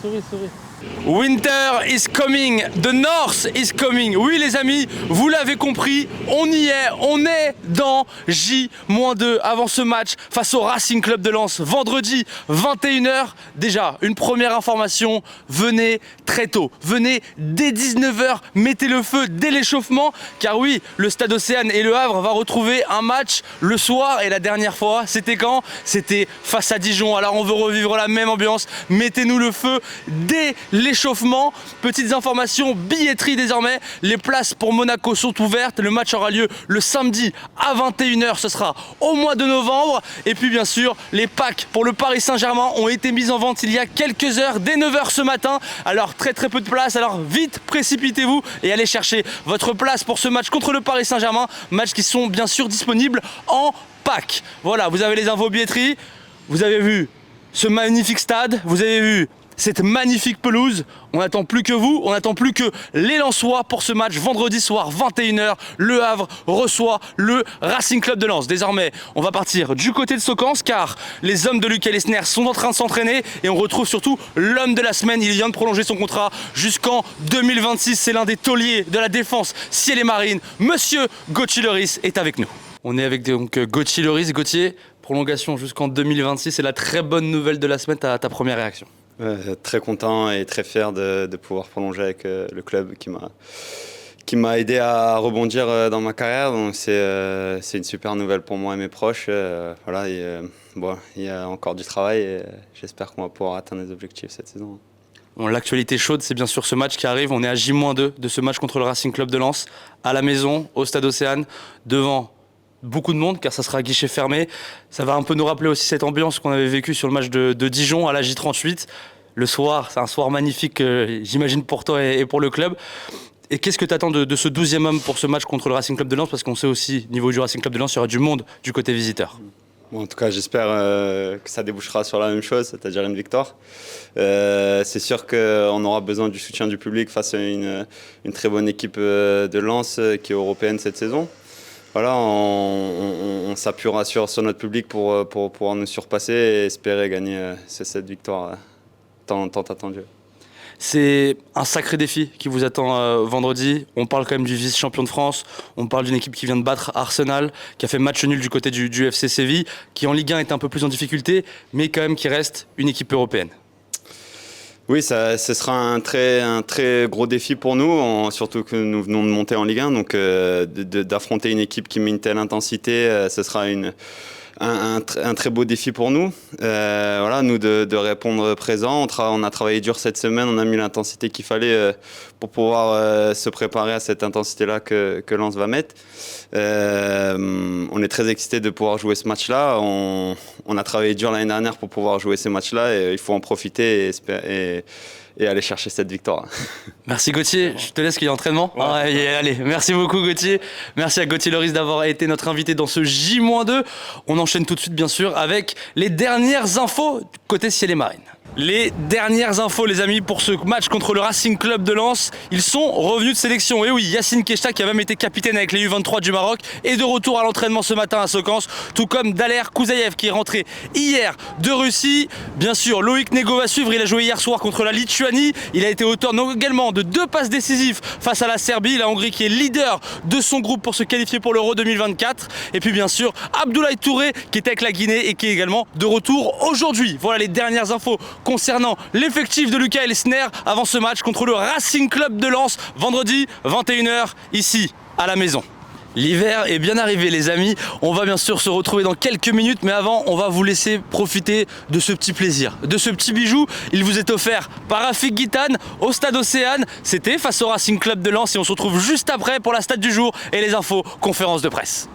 Souris. Winter is coming, the north is coming. Oui les amis, vous l'avez compris, on y est, on est dans J-2 avant ce match face au Racing Club de Lens, vendredi 21h. Déjà, une première information, venez très tôt, venez dès 19h, mettez le feu dès l'échauffement, car oui, le Stade Océane et le Havre va retrouver un match le soir, et la dernière fois, c'était quand? C'était face à Dijon, alors on veut revivre la même ambiance, mettez-nous le feu dès l'échauffement. Petites informations, billetterie désormais, les places pour Monaco sont ouvertes, le match aura lieu le samedi à 21h, ce sera au mois de novembre, et puis bien sûr, les packs pour le Paris Saint-Germain ont été mis en vente il y a quelques heures, dès 9h ce matin, alors très peu de place, alors vite précipitez-vous et allez chercher votre place pour ce match contre le Paris Saint-Germain, match qui sont bien sûr disponibles en pack. Voilà, vous avez les infos billetterie, vous avez vu ce magnifique stade, vous avez vu cette magnifique pelouse, on n'attend plus que vous, on n'attend plus que les Lensois pour ce match vendredi soir 21h. Le Havre reçoit le Racing Club de Lens. Désormais, on va partir du côté de Socance car les hommes de Lucas Lesner sont en train de s'entraîner et on retrouve surtout l'homme de la semaine. Il vient de prolonger son contrat jusqu'en 2026. C'est l'un des tauliers de la défense ciel et marine. Monsieur Gauthier Loris est avec nous. On est avec donc Gauthier Loris. Gauthier, prolongation jusqu'en 2026. C'est la très bonne nouvelle de la semaine. Ta première réaction? Très content et très fier de pouvoir prolonger avec le club qui m'a aidé à rebondir dans ma carrière. Donc c'est une super nouvelle pour moi et mes proches. Voilà, il y a encore du travail et j'espère qu'on va pouvoir atteindre les objectifs cette saison. Bon, l'actualité chaude, c'est bien sûr ce match qui arrive. On est à J-2 de ce match contre le Racing Club de Lens, à la maison, au Stade Océane, devant beaucoup de monde car ça sera guichet fermé. Ça va un peu nous rappeler aussi cette ambiance qu'on avait vécue sur le match de Dijon à la J38. Le soir, c'est un soir magnifique, j'imagine pour toi et pour le club. Et qu'est-ce que tu attends de ce 12e homme pour ce match contre le Racing Club de Lens? Parce qu'on sait aussi, niveau du Racing Club de Lens, il y aura du monde du côté visiteur. Bon, en tout cas, j'espère que ça débouchera sur la même chose, c'est-à-dire une victoire. C'est sûr qu'on aura besoin du soutien du public face à une très bonne équipe de Lens qui est européenne cette saison. Voilà, on s'appuiera sur notre public pour pouvoir nous surpasser et espérer gagner cette victoire tant attendue. C'est un sacré défi qui vous attend vendredi. On parle quand même du vice-champion de France. On parle d'une équipe qui vient de battre Arsenal, qui a fait match nul du côté du FC Séville, qui en Ligue 1 est un peu plus en difficulté, mais quand même qui reste une équipe européenne. Oui, ce sera un très gros défi pour nous, surtout que nous venons de monter en Ligue 1. Donc d'affronter une équipe qui met une telle intensité, ce sera un très beau défi pour nous. Voilà, nous de répondre présent. On a travaillé dur cette semaine, on a mis l'intensité qu'il fallait pour pouvoir se préparer à cette intensité-là que Lens va mettre. On est très excités de pouvoir jouer ce match-là. On a travaillé dur l'année dernière pour pouvoir jouer ces matchs-là et il faut en profiter et aller chercher cette victoire. Merci Gauthier, je te laisse qu'il y a entraînement. Ouais. Allez, merci beaucoup Gauthier. Merci à Gauthier Loris d'avoir été notre invité dans ce J-2. On enchaîne tout de suite bien sûr avec les dernières infos côté ciel et marine. Les dernières infos les amis pour ce match contre le Racing Club de Lens, ils sont revenus de sélection. Et oui, Yacine Keshta qui a même été capitaine avec les U23 du Maroc est de retour à l'entraînement ce matin à Socance, tout comme Daler Kouzaïev qui est rentré hier de Russie. Bien sûr, Loïc Nego va suivre, il a joué hier soir contre la Lituanie, il a été auteur également de 2 passes décisives face à la Serbie, la Hongrie qui est leader de son groupe pour se qualifier pour l'Euro 2024. Et puis bien sûr, Abdoulaye Touré qui est avec la Guinée et qui est également de retour aujourd'hui. Voilà les dernières infos concernant l'effectif de Lucas Lesner avant ce match contre le Racing Club de Lens, vendredi 21h, ici, à la maison. L'hiver est bien arrivé les amis, on va bien sûr se retrouver dans quelques minutes, mais avant on va vous laisser profiter de ce petit plaisir, de ce petit bijou. Il vous est offert par Rafik Guitane au Stade Océane, c'était face au Racing Club de Lens et on se retrouve juste après pour la stat du jour et les infos, conférence de presse.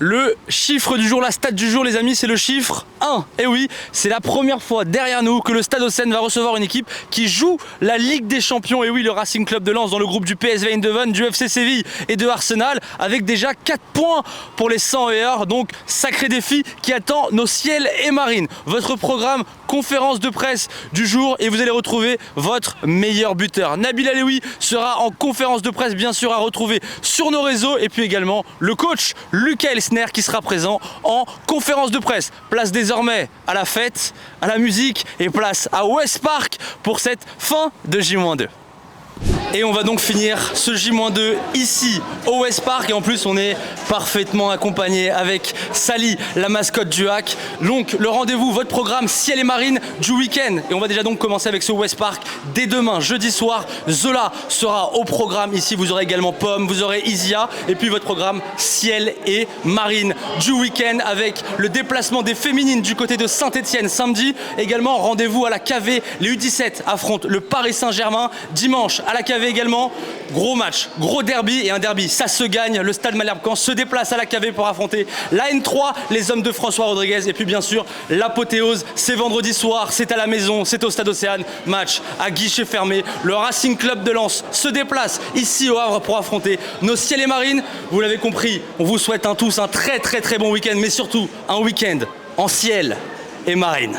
Le chiffre du jour, la stat du jour les amis, c'est le chiffre 1. Et oui, c'est la première fois derrière nous que le Stade Océane va recevoir une équipe qui joue la Ligue des Champions. Et oui, le Racing Club de Lens dans le groupe du PSV Eindhoven, du FC Séville et de Arsenal, avec déjà 4 points pour les 100 meilleurs. Donc sacré défi qui attend nos ciels et marines. Votre programme, conférence de presse du jour, et vous allez retrouver votre meilleur buteur. Nabil Alaoui sera en conférence de presse bien sûr à retrouver sur nos réseaux, et puis également le coach Lucas Elsner qui sera présent en conférence de presse. Place désormais à la fête, à la musique, et place à West Park pour cette fin de J-2. Et on va donc finir ce J-2 ici au West Park, et en plus on est parfaitement accompagné avec Sally, la mascotte du HAC. Donc le rendez-vous, votre programme ciel et marine du week-end, et on va déjà donc commencer avec ce West Park dès demain, jeudi soir. Zola sera au programme ici, vous aurez également Pomme, vous aurez Isia, et puis votre programme ciel et marine du week-end avec le déplacement des féminines du côté de Saint-Etienne samedi. Également rendez-vous à la KV, les U17 affrontent le Paris Saint-Germain dimanche à la KV également. Gros match, gros derby, et un derby ça se gagne. Le Stade Malherbe-Caen se déplace à la KV pour affronter la N3, les hommes de François Rodriguez. Et puis bien sûr l'apothéose, c'est vendredi soir, c'est à la maison, c'est au Stade Océane, match à guichet fermé. Le Racing Club de Lens se déplace ici au Havre pour affronter nos ciels et marines. Vous l'avez compris, on vous souhaite tous un très bon week-end, mais surtout un week-end en ciel et marine.